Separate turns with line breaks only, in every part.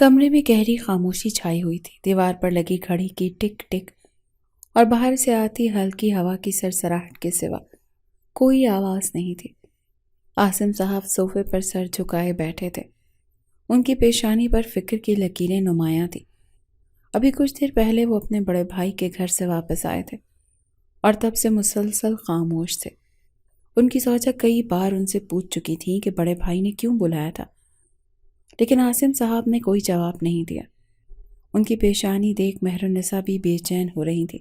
کمرے میں گہری خاموشی چھائی ہوئی تھی۔ دیوار پر لگی گھڑی کی ٹک ٹک اور باہر سے آتی ہلکی ہوا کی سرسراہٹ کے سوا کوئی آواز نہیں تھی۔ عاصم صاحب صوفے پر سر جھکائے بیٹھے تھے۔ ان کی پیشانی پر فکر کی لکیریں نمایاں تھیں۔ ابھی کچھ دیر پہلے وہ اپنے بڑے بھائی کے گھر سے واپس آئے تھے اور تب سے مسلسل خاموش تھے۔ ان کی زوجہ کئی بار ان سے پوچھ چکی تھی کہ بڑے بھائی نے کیوں بلایا تھا، لیکن عاصم صاحب نے کوئی جواب نہیں دیا۔ ان کی پیشانی دیکھ مہرالنساء بھی بے چین ہو رہی تھی۔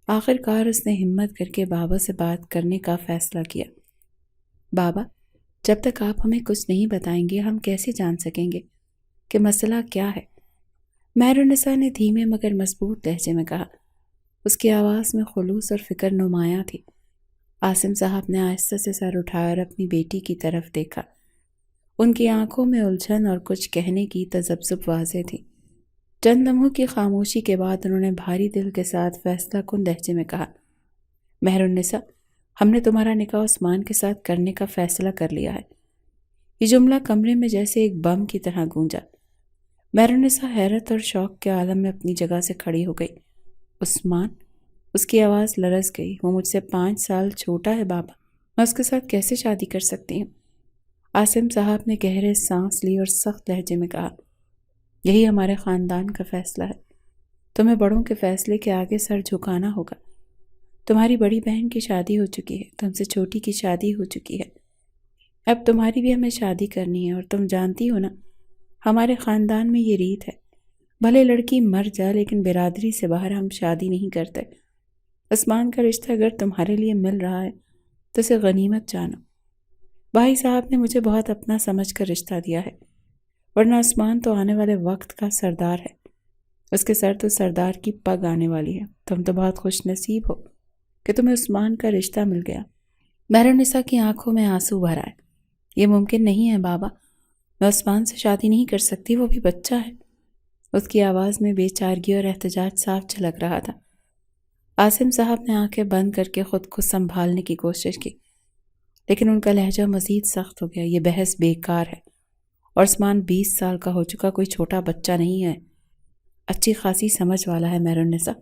آخر کار اس نے ہمت کر کے بابا سے بات کرنے کا فیصلہ کیا۔ بابا، جب تک آپ ہمیں کچھ نہیں بتائیں گے ہم کیسے جان سکیں گے کہ مسئلہ کیا ہے؟ مہرالنساء نے دھیمے مگر مضبوط لہجے میں کہا۔ اس کی آواز میں خلوص اور فکر نمایاں تھی۔ عاصم صاحب نے آہستہ سے سر اٹھایا اور اپنی بیٹی کی طرف دیکھا۔ ان کی آنکھوں میں الجھن اور کچھ کہنے کی تذبذب واضح تھی۔ چند لمحوں کی خاموشی کے بعد انہوں نے بھاری دل کے ساتھ فیصلہ کن لہجے میں کہا، مہرالنساء، ہم نے تمہارا نکاح عثمان کے ساتھ کرنے کا فیصلہ کر لیا ہے۔ یہ جملہ کمرے میں جیسے ایک بم کی طرح گونجا۔ مہرالنساء حیرت اور شوق کے عالم میں اپنی جگہ سے کھڑی ہو گئی۔ عثمان؟ اس کی آواز لرز گئی۔ وہ مجھ سے 5 سال چھوٹا ہے بابا، میں اس کے ساتھ کیسے شادی کر سکتی ہوں؟ عاصم صاحب نے گہرے سانس لی اور سخت لہجے میں کہا، یہی ہمارے خاندان کا فیصلہ ہے۔ تمہیں بڑوں کے فیصلے کے آگے سر جھکانا ہوگا۔ تمہاری بڑی بہن کی شادی ہو چکی ہے، تم سے چھوٹی کی شادی ہو چکی ہے، اب تمہاری بھی ہمیں شادی کرنی ہے، اور تم جانتی ہو نا ہمارے خاندان میں یہ ریت ہے، بھلے لڑکی مر جائے لیکن برادری سے باہر ہم شادی نہیں کرتے۔ عثمان کا رشتہ اگر تمہارے لیے مل رہا ہے تو اسے غنیمت جانو۔ بھائی صاحب نے مجھے بہت اپنا سمجھ کر رشتہ دیا ہے، ورنہ عثمان تو آنے والے وقت کا سردار ہے، اس کے سر تو سردار کی پگ آنے والی ہے۔ تم تو بہت خوش نصیب ہو کہ تمہیں عثمان کا رشتہ مل گیا۔ مہرالنساء کی آنکھوں میں آنسو بھر آئے۔ یہ ممکن نہیں ہے بابا، میں عثمان سے شادی نہیں کر سکتی، وہ بھی بچہ ہے۔ اس کی آواز میں بے چارگی اور احتجاج صاف جھلک رہا تھا۔ عاصم صاحب نے آنکھیں بند کر کے خود کو سنبھالنے کی کوشش کی، لیکن ان کا لہجہ مزید سخت ہو گیا۔ یہ بحث بیکار ہے، اور عثمان 20 سال کا ہو چکا کوئی چھوٹا بچہ نہیں ہے، اچھی خاصی سمجھ والا ہے۔ مہرالنساء،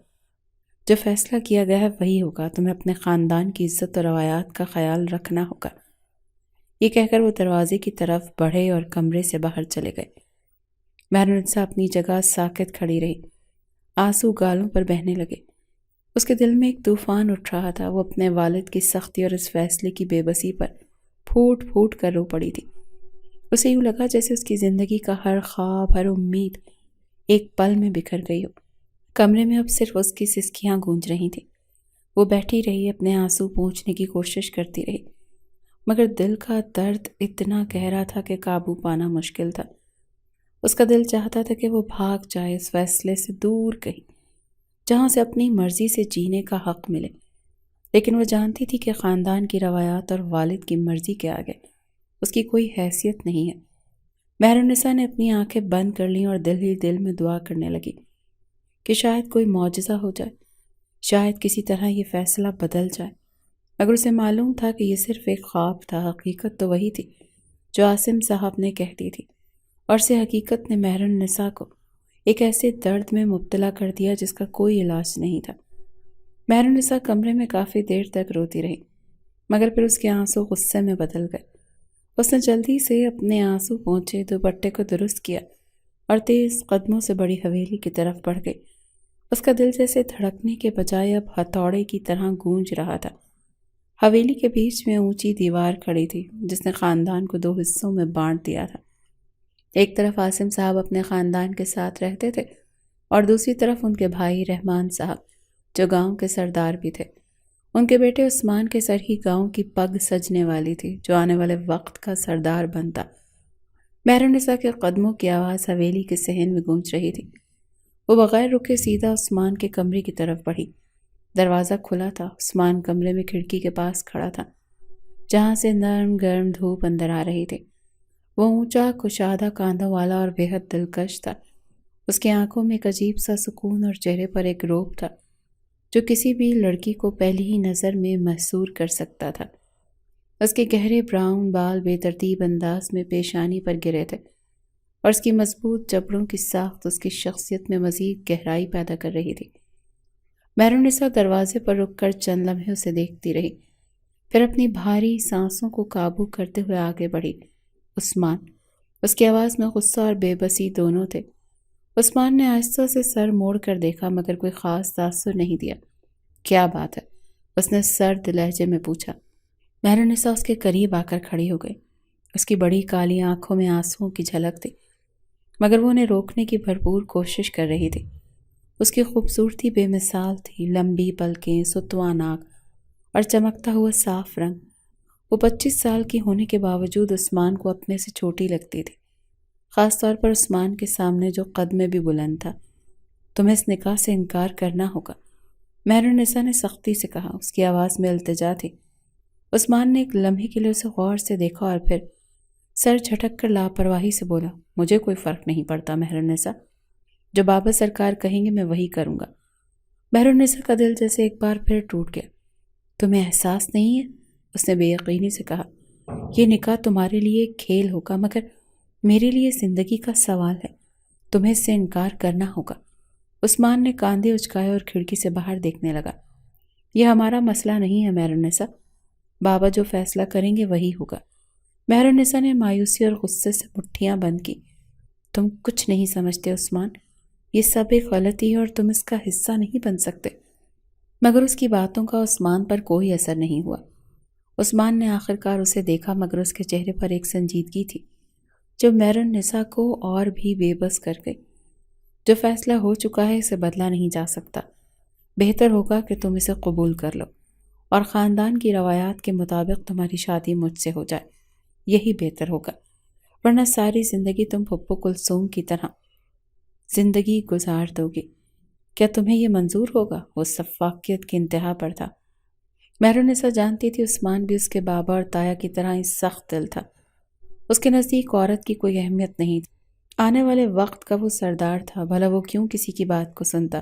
جو فیصلہ کیا گیا ہے وہی ہوگا، تمہیں اپنے خاندان کی عزت اور روایات کا خیال رکھنا ہوگا۔ یہ کہہ کر وہ دروازے کی طرف بڑھے اور کمرے سے باہر چلے گئے۔ مہرالنساء اپنی جگہ ساکت کھڑی رہی، آنسو گالوں پر بہنے لگے۔ اس کے دل میں ایک طوفان اٹھ رہا تھا۔ وہ اپنے والد کی سختی اور اس فیصلے کی بے بسی پر پھوٹ پھوٹ کر رو پڑی تھی۔ اسے یوں لگا جیسے اس کی زندگی کا ہر خواب، ہر امید ایک پل میں بکھر گئی ہو۔ کمرے میں اب صرف اس کی سسکیاں گونج رہی تھیں۔ وہ بیٹھی رہی، اپنے آنسو پونچھنے کی کوشش کرتی رہی، مگر دل کا درد اتنا گہرا تھا کہ قابو پانا مشکل تھا۔ اس کا دل چاہتا تھا کہ وہ بھاگ جائے اس فیصلے سے دور کہیں، جہاں سے اپنی مرضی سے جینے کا حق ملے، لیکن وہ جانتی تھی کہ خاندان کی روایات اور والد کی مرضی کے آگے اس کی کوئی حیثیت نہیں ہے۔ مہرالنساء نے اپنی آنکھیں بند کر لیں اور دل ہی دل میں دعا کرنے لگی کہ شاید کوئی معجزہ ہو جائے، شاید کسی طرح یہ فیصلہ بدل جائے۔ مگر اسے معلوم تھا کہ یہ صرف ایک خواب تھا، حقیقت تو وہی تھی جو عاصم صاحب نے کہہ دی تھی، اور سے حقیقت نے مہرالنساء کو ایک ایسے درد میں مبتلا کر دیا جس کا کوئی علاج نہیں تھا۔ مہرالنساء کمرے میں کافی دیر تک روتی رہی، مگر پھر اس کے آنسو غصے میں بدل گئے۔ اس نے جلدی سے اپنے آنسو پونچھے، دوپٹے کو درست کیا اور تیز قدموں سے بڑی حویلی کی طرف بڑھ گئی۔ اس کا دل جیسے دھڑکنے کے بجائے اب ہتھوڑے کی طرح گونج رہا تھا۔ حویلی کے بیچ میں اونچی دیوار کھڑی تھی جس نے خاندان کو 2 حصوں میں بانٹ دیا تھا۔ ایک طرف عاصم صاحب اپنے خاندان کے ساتھ رہتے تھے اور دوسری طرف ان کے بھائی رحمان صاحب جو گاؤں کے سردار بھی تھے۔ ان کے بیٹے عثمان کے سر ہی گاؤں کی پگ سجنے والی تھی جو آنے والے وقت کا سردار بنتا۔ مہرالنساء کے قدموں کی آواز حویلی کے صحن میں گونج رہی تھی۔ وہ بغیر رکے سیدھا عثمان کے کمرے کی طرف بڑھی۔ دروازہ کھلا تھا۔ عثمان کمرے میں کھڑکی کے پاس کھڑا تھا جہاں سے نرم گرم دھوپ اندر آ رہی تھی۔ وہ اونچا، کشادہ کاندھوں والا اور بے حد دلکش تھا۔ اس کی آنکھوں میں ایک عجیب سا سکون اور چہرے پر ایک روب تھا جو کسی بھی لڑکی کو پہلی ہی نظر میں محصور کر سکتا تھا۔ اس کے گہرے براؤن بال بے ترتیب انداز میں پیشانی پر گرے تھے اور اس کی مضبوط جبڑوں کی ساخت اس کی شخصیت میں مزید گہرائی پیدا کر رہی تھی۔ مہرالنساء دروازے پر رک کر چند لمحے اسے دیکھتی رہی، پھر اپنی بھاری سانسوں کو قابو کرتے ہوئے آگے بڑھی۔ عثمان، اس کی آواز میں غصہ اور بے بسی دونوں تھے۔ عثمان نے آہستہ سے سر موڑ کر دیکھا مگر کوئی خاص تاثر نہیں دیا۔ کیا بات ہے؟ اس نے سرد لہجے میں پوچھا۔ مہرالنساء اس کے قریب آ کر کھڑی ہو گئی۔ اس کی بڑی کالی آنکھوں میں آنسوؤں کی جھلک تھی، مگر وہ انہیں روکنے کی بھرپور کوشش کر رہی تھی۔ اس کی خوبصورتی بے مثال تھی، لمبی پلکیں، ستواں ناک اور چمکتا ہوا صاف رنگ۔ وہ 25 سال کی ہونے کے باوجود عثمان کو اپنے سے چھوٹی لگتی تھی، خاص طور پر عثمان کے سامنے جو قد میں بھی بلند تھا۔ تمہیں اس نکاح سے انکار کرنا ہوگا، مہرالنساء نے سختی سے کہا۔ اس کی آواز میں التجا تھی۔ عثمان نے ایک لمحے کے لیے اسے غور سے دیکھا اور پھر سر جھٹک کر لاپرواہی سے بولا، مجھے کوئی فرق نہیں پڑتا مہرالنساء، جو بابا سرکار کہیں گے میں وہی کروں گا۔ مہرالنساء کا دل جیسے ایک بار پھر ٹوٹ گیا۔ تمہیں احساس نہیں ہے؟ اس نے بے یقینی سے کہا۔ یہ نکاح تمہارے لیے ایک کھیل ہوگا مگر میرے لیے زندگی کا سوال ہے، تمہیں اس سے انکار کرنا ہوگا۔ عثمان نے کاندھے اچکائے اور کھڑکی سے باہر دیکھنے لگا۔ یہ ہمارا مسئلہ نہیں ہے مہرالنساء، بابا جو فیصلہ کریں گے وہی ہوگا۔ مہرالنساء نے مایوسی اور غصے سے مٹھیاں بند کی۔ تم کچھ نہیں سمجھتے عثمان، یہ سب ایک غلطی ہے اور تم اس کا حصہ نہیں بن سکتے۔ مگر اس کی باتوں کا عثمان پر کوئی اثر نہیں ہوا۔ عثمان نے آخرکار اسے دیکھا مگر اس کے چہرے پر ایک سنجیدگی تھی جو مہرالنساء کو اور بھی بے بس کر گئی۔ جو فیصلہ ہو چکا ہے اسے بدلا نہیں جا سکتا۔ بہتر ہوگا کہ تم اسے قبول کر لو اور خاندان کی روایات کے مطابق تمہاری شادی مجھ سے ہو جائے، یہی بہتر ہوگا، ورنہ ساری زندگی تم پھپھو کلثوم کی طرح زندگی گزار دو گی۔ کیا تمہیں یہ منظور ہوگا؟ وہ سفاکیت کی انتہا پر تھا۔ مہرالنساء جانتی تھی عثمان بھی اس کے بابا اور تایا کی طرح ہی سخت دل تھا۔ اس کے نزدیک عورت کی کوئی اہمیت نہیں تھی۔ آنے والے وقت کا وہ سردار تھا، بھلا وہ کیوں کسی کی بات کو سنتا؟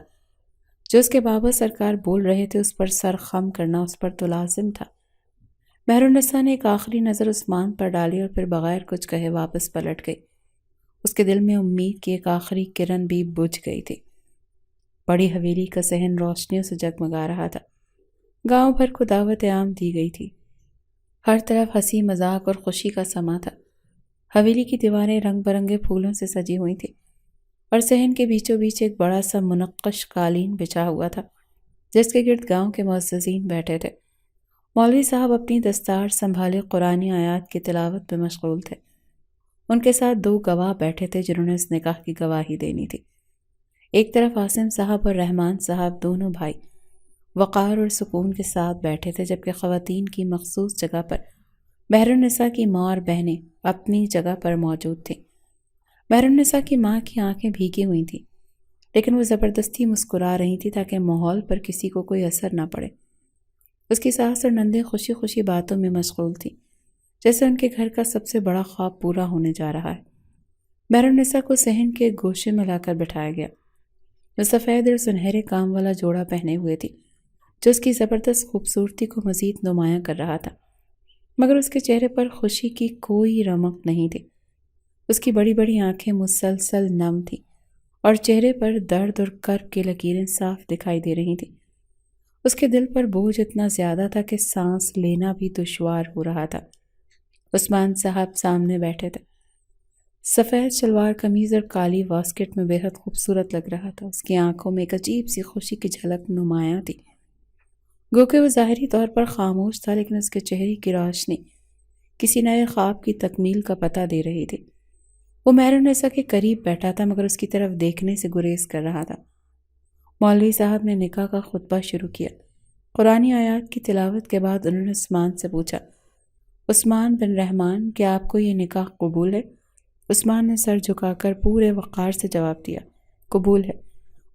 جو اس کے بابا سرکار بول رہے تھے اس پر سر خم کرنا اس پر تو لازم تھا۔ مہرالنساء نے ایک آخری نظر عثمان پر ڈالی اور پھر بغیر کچھ کہے واپس پلٹ گئی۔ اس کے دل میں امید کی ایک آخری کرن بھی بجھ گئی تھی۔ بڑی حویلی کا صحن روشنیوں سے جگمگا رہا تھا۔ گاؤں بھر کو دعوت عام دی گئی تھی۔ ہر طرف ہنسی مذاق اور خوشی کا سما تھا۔ حویلی کی دیواریں رنگ برنگے پھولوں سے سجی ہوئی تھیں اور صحن کے بیچوں بیچ ایک بڑا سا منقش قالین بچھا ہوا تھا جس کے گرد گاؤں کے معززین بیٹھے تھے۔ مولوی صاحب اپنی دستار سنبھالے قرآن آیات کی تلاوت میں مشغول تھے۔ ان کے ساتھ 2 گواہ بیٹھے تھے جنہوں نے اس نکاح کی گواہی دینی تھی۔ ایک طرف عاصم صاحب اور رحمان صاحب دونوں بھائی وقار اور سکون کے ساتھ بیٹھے تھے، جبکہ خواتین کی مخصوص جگہ پر مہرالنساء کی ماں اور بہنیں اپنی جگہ پر موجود تھیں۔ مہرالنساء کی ماں کی آنکھیں بھیگی ہوئی تھیں، لیکن وہ زبردستی مسکرا رہی تھی تاکہ ماحول پر کسی کو کوئی اثر نہ پڑے۔ اس کی ساس اور نندیں خوشی خوشی باتوں میں مشغول تھیں، جیسے ان کے گھر کا سب سے بڑا خواب پورا ہونے جا رہا ہے۔ مہرالنساء کو صحن کے گوشے میں لا کر بٹھایا گیا۔ وہ سفید اور سنہرے کام والا جوڑا پہنے ہوئے تھی جو اس کی زبردست خوبصورتی کو مزید نمایاں کر رہا تھا، مگر اس کے چہرے پر خوشی کی کوئی رمق نہیں تھی۔ اس کی بڑی بڑی آنکھیں مسلسل نم تھیں اور چہرے پر درد اور کرب کی لکیریں صاف دکھائی دے رہی تھیں۔ اس کے دل پر بوجھ اتنا زیادہ تھا کہ سانس لینا بھی دشوار ہو رہا تھا۔ عثمان صاحب سامنے بیٹھے تھے۔ سفید شلوار قمیض اور کالی واسکٹ میں بے حد خوبصورت لگ رہا تھا۔ اس کی آنکھوں میں ایک عجیب سی خوشی کی جھلک نمایاں تھی۔ گو کہ وہ ظاہری طور پر خاموش تھا، لیکن اس کے چہرے کی روشنی کسی نئے خواب کی تکمیل کا پتہ دے رہی تھی۔ وہ مہرالنساء کے قریب بیٹھا تھا مگر اس کی طرف دیکھنے سے گریز کر رہا تھا۔ مولوی صاحب نے نکاح کا خطبہ شروع کیا۔ قرآن آیات کی تلاوت کے بعد انہوں نے عثمان سے پوچھا، عثمان بن رحمان، کیا آپ کو یہ نکاح قبول ہے؟ عثمان نے سر جھکا کر پورے وقار سے جواب دیا، قبول ہے۔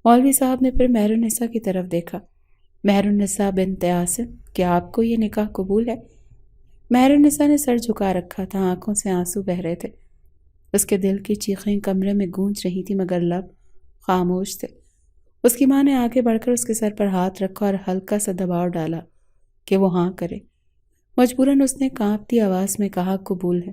مولوی صاحب نے پھر مہرالنساء کی طرف دیکھا، مہرالنساء بنت عاصم، کیا آپ کو یہ نکاح قبول ہے؟ مہرالنساء نے سر جھکا رکھا تھا، آنکھوں سے آنسو بہہ رہے تھے۔ اس کے دل کی چیخیں کمرے میں گونج رہی تھی مگر لب خاموش تھے۔ اس کی ماں نے آگے بڑھ کر اس کے سر پر ہاتھ رکھا اور ہلکا سا دباؤ ڈالا کہ وہ ہاں کرے۔ مجبوراً اس نے کانپتی آواز میں کہا، قبول ہے۔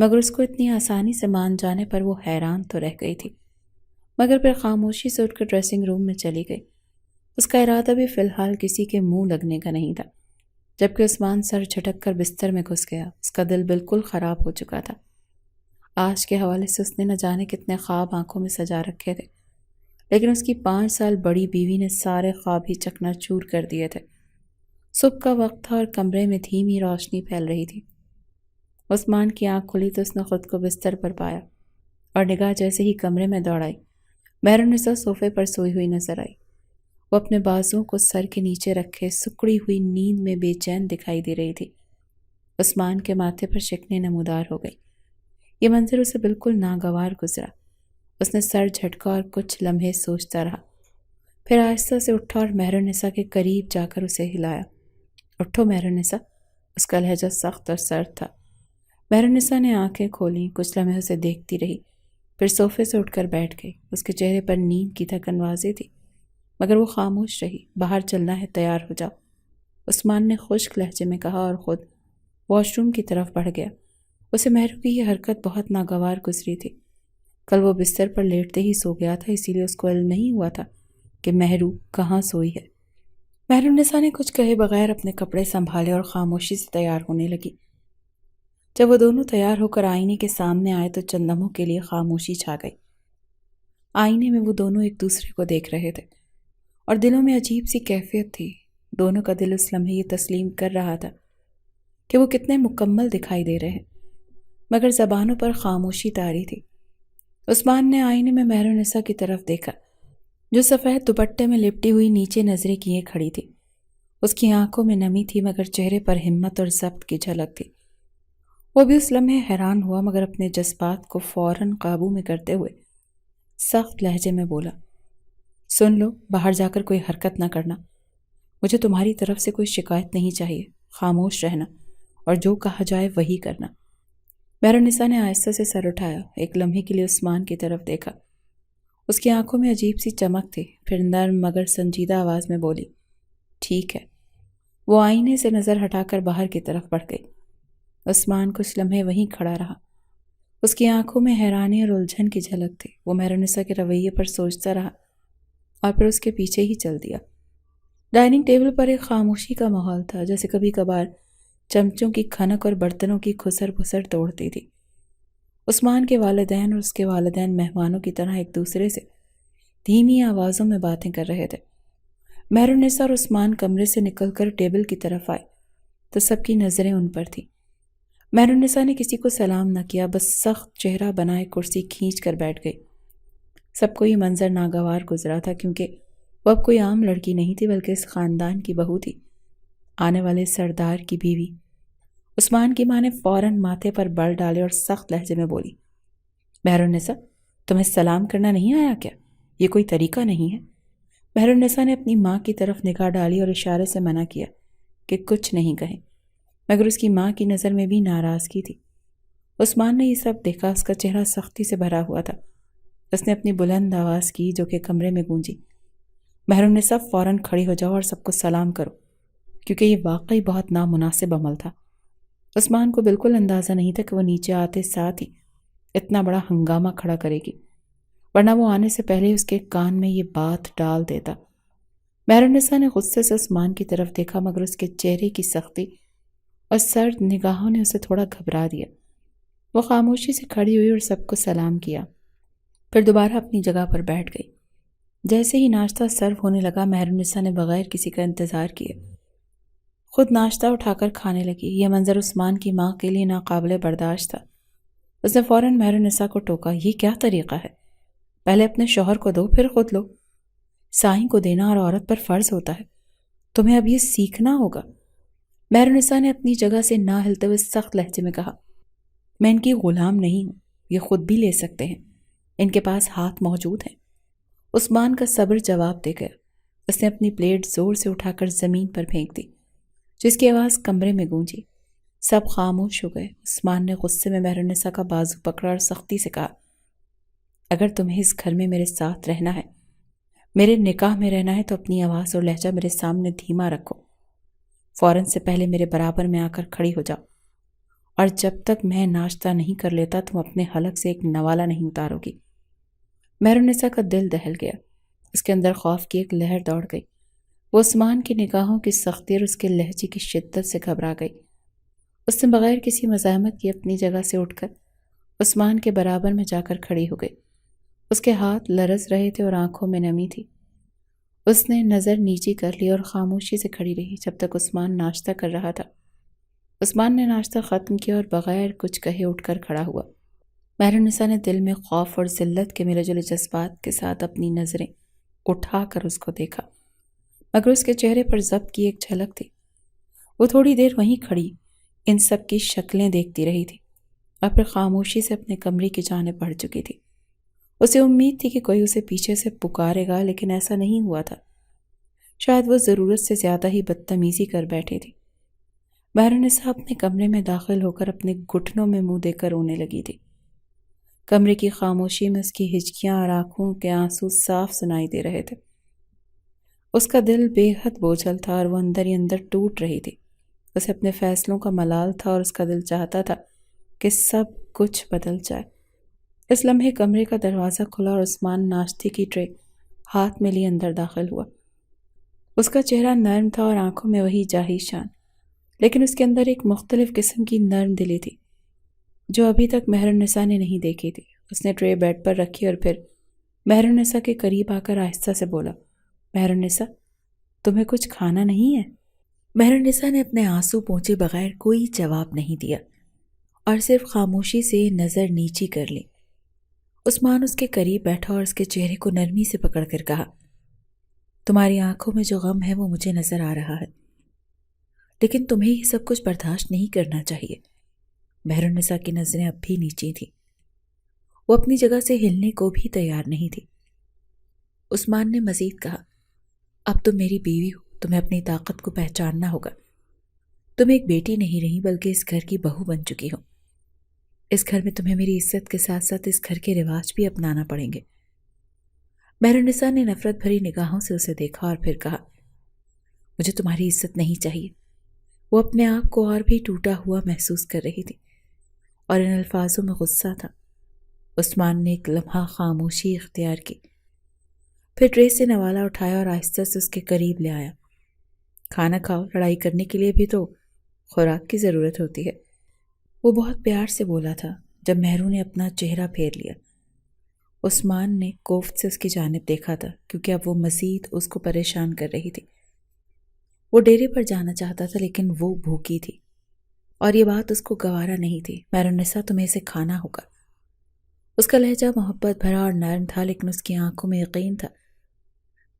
مگر اس کو اتنی آسانی سے مان جانے پر وہ حیران تو رہ گئی تھی، مگر پھر خاموشی سے اٹھ کر ڈریسنگ روم میں چلی گئی۔ اس کا ارادہ بھی فی الحال کسی کے منہ لگنے کا نہیں تھا۔ جبکہ عثمان سر جھٹک کر بستر میں گھس گیا، اس کا دل بالکل خراب ہو چکا تھا۔ آج کے حوالے سے اس نے نہ جانے کتنے خواب آنکھوں میں سجا رکھے تھے، لیکن اس کی 5 سال بڑی بیوی نے سارے خواب ہی چکنا چور کر دیے تھے۔ صبح کا وقت تھا اور کمرے میں دھیمی روشنی پھیل رہی تھی۔ عثمان کی آنکھ کھلی تو اس نے خود کو بستر پر پایا اور نگاہ جیسے ہی کمرے میں دوڑائی، مہرالنساء صوفے پر سوئی ہوئی نظر آئی۔ وہ اپنے بازوؤں کو سر کے نیچے رکھے سکڑی ہوئی نیند میں بے چین دکھائی دے رہی تھی۔ عثمان کے ماتھے پر شکنیں نمودار ہو گئی۔ یہ منظر اسے بالکل ناگوار گزرا۔ اس نے سر جھٹکا اور کچھ لمحے سوچتا رہا، پھر آہستہ سے اٹھا اور مہرالنساء کے قریب جا کر اسے ہلایا۔ اٹھو مہرالنساء، اس کا لہجہ سخت اور سرد تھا۔ مہرالنساء نے آنکھیں کھولیں، کچھ لمحے اسے دیکھتی رہی، پھر صوفے سے اٹھ کر بیٹھ گئی۔ اس کے چہرے پر نیند کی تھکن واضح تھی، مگر وہ خاموش رہی۔ باہر چلنا ہے، تیار ہو جاؤ، عثمان نے خشک لہجے میں کہا اور خود واش روم کی طرف بڑھ گیا۔ اسے مہرو کی یہ حرکت بہت ناگوار گزری تھی۔ کل وہ بستر پر لیٹتے ہی سو گیا تھا، اسی لیے اس کو علم نہیں ہوا تھا کہ مہرو کہاں سوئی ہے۔ مہرالنساء نے کچھ کہے بغیر اپنے کپڑے سنبھالے اور خاموشی سے تیار ہونے لگی۔ جب وہ دونوں تیار ہو کر آئینے کے سامنے آئے تو چند لمحوں کے لیے خاموشی چھا گئی۔ آئینے میں وہ دونوں ایک دوسرے کو دیکھ رہے تھے اور دلوں میں عجیب سی کیفیت تھی۔ دونوں کا دل اس لمحے یہ تسلیم کر رہا تھا کہ وہ کتنے مکمل دکھائی دے رہے ہیں، مگر زبانوں پر خاموشی طاری تھی۔ عثمان نے آئینے میں مہرالنساء کی طرف دیکھا، جو سفید دوپٹے میں لپٹی ہوئی نیچے نظریں کیے کھڑی تھی۔ اس کی آنکھوں میں نمی تھی، مگر چہرے پر ہمت اور ضبط کی جھلک تھی۔ وہ بھی اس لمحے حیران ہوا، مگر اپنے جذبات کو فوراً قابو میں کرتے ہوئے سخت لہجے میں بولا، سن لو، باہر جا کر کوئی حرکت نہ کرنا، مجھے تمہاری طرف سے کوئی شکایت نہیں چاہیے، خاموش رہنا اور جو کہا جائے وہی کرنا۔ مہرالنساء نے آہستہ سے سر اٹھایا، ایک لمحے کے لیے عثمان کی طرف دیکھا۔ اس کی آنکھوں میں عجیب سی چمک تھی، پھر نرم مگر سنجیدہ آواز میں بولی، ٹھیک ہے۔ وہ آئینے سے نظر ہٹا کر باہر کی طرف بڑھ گئی۔ عثمان کچھ لمحے وہیں کھڑا رہا۔ اس کی آنکھوں میں حیرانی اور الجھن کی جھلک تھی۔ وہ مہرالنساء کے رویے پر سوچتا رہا اور پھر اس کے پیچھے ہی چل دیا۔ ڈائننگ ٹیبل پر ایک خاموشی کا ماحول تھا، جیسے کبھی کبھار چمچوں کی کھنک اور برتنوں کی کھسر پھسر توڑتی تھی۔ عثمان کے والدین اور اس کے والدین مہمانوں کی طرح ایک دوسرے سے دھیمی آوازوں میں باتیں کر رہے تھے۔ مہرالنساء اور عثمان کمرے سے نکل کر ٹیبل کی طرف آئے تو سب کی نظریں ان پر تھیں۔ مہرالنساء نے کسی کو سلام نہ کیا، بس سخت چہرہ بنائے کرسی کھینچ کر بیٹھ گئی۔ سب کو یہ منظر ناگوار گزرا تھا، کیونکہ وہ اب کوئی عام لڑکی نہیں تھی، بلکہ اس خاندان کی بہو تھی، آنے والے سردار کی بیوی۔ عثمان کی ماں نے فوراً ماتھے پر بل ڈالے اور سخت لہجے میں بولی، مہرالنساء، تمہیں سلام کرنا نہیں آیا کیا؟ یہ کوئی طریقہ نہیں ہے۔ مہرالنساء نے اپنی ماں کی طرف نگاہ ڈالی اور اشارے سے منع کیا کہ کچھ نہیں کہیں، مگر اس کی ماں کی نظر میں بھی ناراضگی تھی۔ عثمان نے یہ سب دیکھا، اس کا چہرہ سختی سے بھرا ہوا تھا۔ اس نے اپنی بلند آواز کی جو کہ کمرے میں گونجی، مہرالنساء، فوراً کھڑی ہو جاؤ اور سب کو سلام کرو، کیونکہ یہ واقعی بہت نامناسب عمل تھا۔ عثمان کو بالکل اندازہ نہیں تھا کہ وہ نیچے آتے ساتھ ہی اتنا بڑا ہنگامہ کھڑا کرے گی، ورنہ وہ آنے سے پہلے اس کے کان میں یہ بات ڈال دیتا۔ مہرالنساء نے غصے سے عثمان کی طرف دیکھا، مگر اس کے چہرے کی سختی اور سرد نگاہوں نے اسے تھوڑا گھبرا دیا۔ وہ خاموشی سے کھڑی ہوئی اور سب کو سلام کیا، پھر دوبارہ اپنی جگہ پر بیٹھ گئی۔ جیسے ہی ناشتہ سرو ہونے لگا، مہرالنساء نے بغیر کسی کا انتظار کیے خود ناشتہ اٹھا کر کھانے لگی۔ یہ منظر عثمان کی ماں کے لیے ناقابل برداشت تھا۔ اس نے فوراً مہرالنساء کو ٹوکا، یہ کیا طریقہ ہے؟ پہلے اپنے شوہر کو دو، پھر خود لو۔ سائیں کو دینا اور عورت پر فرض ہوتا ہے، تمہیں اب یہ سیکھنا ہوگا۔ مہرالنساء نے اپنی جگہ سے نہ ہلتے ہوئے سخت لہجے میں کہا، میں ان کی غلام نہیں ہوں، یہ خود بھی لے سکتے ہیں، ان کے پاس ہاتھ موجود ہیں۔ عثمان کا صبر جواب دے گیا۔ اس نے اپنی پلیٹ زور سے اٹھا کر زمین پر پھینک دی، جس کی آواز کمرے میں گونجی۔ سب خاموش ہو گئے۔ عثمان نے غصے میں مہرالنساء کا بازو پکڑا اور سختی سے کہا، اگر تمہیں اس گھر میں میرے ساتھ رہنا ہے، میرے نکاح میں رہنا ہے، تو اپنی آواز اور لہجہ میرے سامنے دھیما رکھو۔ فوراً سے پہلے میرے برابر میں آ کر کھڑی ہو جاؤ اور جب تک میں ناشتہ نہیں کر لیتا تم اپنے حلق سے ایک نوالہ نہیں اتارو گی۔ مہرالنساء کا دل دہل گیا، اس کے اندر خوف کی ایک لہر دوڑ گئی۔ وہ عثمان کی نگاہوں کی سختی اور اس کے لہجے کی شدت سے گھبرا گئی۔ اس نے بغیر کسی مزاحمت کی اپنی جگہ سے اٹھ کر عثمان کے برابر میں جا کر کھڑی ہو گئی۔ اس کے ہاتھ لرز رہے تھے اور آنکھوں میں نمی تھی۔ اس نے نظر نیچی کر لی اور خاموشی سے کھڑی رہی جب تک عثمان ناشتہ کر رہا تھا۔ عثمان نے ناشتہ ختم کیا اور بغیر کچھ کہے اٹھ کر کھڑا ہوا۔ مہرالنساء نے دل میں خوف اور ذلت کے ملے جلے جذبات کے ساتھ اپنی نظریں اٹھا کر اس کو دیکھا، مگر اس کے چہرے پر ضبط کی ایک جھلک تھی۔ وہ تھوڑی دیر وہیں کھڑی ان سب کی شکلیں دیکھتی رہی تھی اور پھر خاموشی سے اپنے کمرے کی جانب بڑھ چکی تھی۔ اسے امید تھی کہ کوئی اسے پیچھے سے پکارے گا، لیکن ایسا نہیں ہوا تھا۔ شاید وہ ضرورت سے زیادہ ہی بدتمیزی کر بیٹھی تھی۔ مہرالنساء اپنے کمرے میں داخل ہو کر اپنے گھٹنوں میں منہ دے کر رونے لگی تھی۔ کمرے کی خاموشی میں اس کی ہچکیاں اور آنکھوں کے آنسو صاف سنائی دے رہے تھے۔ اس کا دل بے حد بوجھل تھا اور وہ اندر ہی اندر ٹوٹ رہی تھی۔ اسے اپنے فیصلوں کا ملال تھا اور اس کا دل چاہتا تھا کہ سب کچھ بدل جائے۔ اس لمحے کمرے کا دروازہ کھلا اور عثمان ناشتے کی ٹرے ہاتھ میں لیے اندر داخل ہوا۔ اس کا چہرہ نرم تھا اور آنکھوں میں وہی جاہی شان، لیکن اس کے اندر ایک مختلف قسم کی نرم دلی تھی جو ابھی تک مہرالنساء نے نہیں دیکھی تھی۔ اس نے ٹرے بیڈ پر رکھی اور پھر مہرالنساء کے قریب آ کر آہستہ سے بولا، مہرالنساء، تمہیں کچھ کھانا نہیں ہے؟ مہرالنساء نے اپنے آنسو پونچھے بغیر کوئی جواب نہیں دیا اور صرف خاموشی سے نظر نیچی کر لی۔ عثمان اس کے قریب بیٹھا اور اس کے چہرے کو نرمی سے پکڑ کر کہا، تمہاری آنکھوں میں جو غم ہے وہ مجھے نظر آ رہا ہے، لیکن تمہیں یہ سب کچھ برداشت نہیں کرنا چاہیے۔ مہرالنساء کی نظریں اب بھی نیچی تھیں، وہ اپنی جگہ سے ہلنے کو بھی تیار نہیں تھی۔ عثمان نے مزید کہا، اب تم میری بیوی ہو، تمہیں اپنی طاقت کو پہچاننا ہوگا۔ تم ایک بیٹی نہیں رہی بلکہ اس گھر کی بہو بن چکی ہو۔ اس گھر میں تمہیں میری عزت کے ساتھ ساتھ اس گھر کے رواج بھی اپنانا پڑیں گے۔ مہرالنساء نے نفرت بھری نگاہوں سے اسے دیکھا اور پھر کہا، مجھے تمہاری عزت نہیں چاہیے۔ وہ اپنے آپ کو اور بھی ٹوٹا ہوا محسوس کر رہی تھی اور ان الفاظوں میں غصہ تھا۔ عثمان نے ایک لمحہ خاموشی اختیار کی، پھر ٹرے سے نوالا اٹھایا اور آہستہ سے اس کے قریب لے آیا۔ کھانا کھاؤ، لڑائی کرنے کے لیے بھی تو خوراک کی ضرورت ہوتی ہے۔ وہ بہت پیار سے بولا تھا جب مہرو نے اپنا چہرہ پھیر لیا۔ عثمان نے کوفت سے اس کی جانب دیکھا تھا کیونکہ اب وہ مزید اس کو پریشان کر رہی تھی۔ وہ ڈیرے پر جانا چاہتا تھا لیکن وہ بھوکی تھی اور یہ بات اس کو گوارا نہیں تھی۔ مہرالنساء، تمہیں اسے کھانا ہوگا۔ اس کا لہجہ محبت بھرا اور نرم تھا، لیکن اس کی آنکھوں میں یقین تھا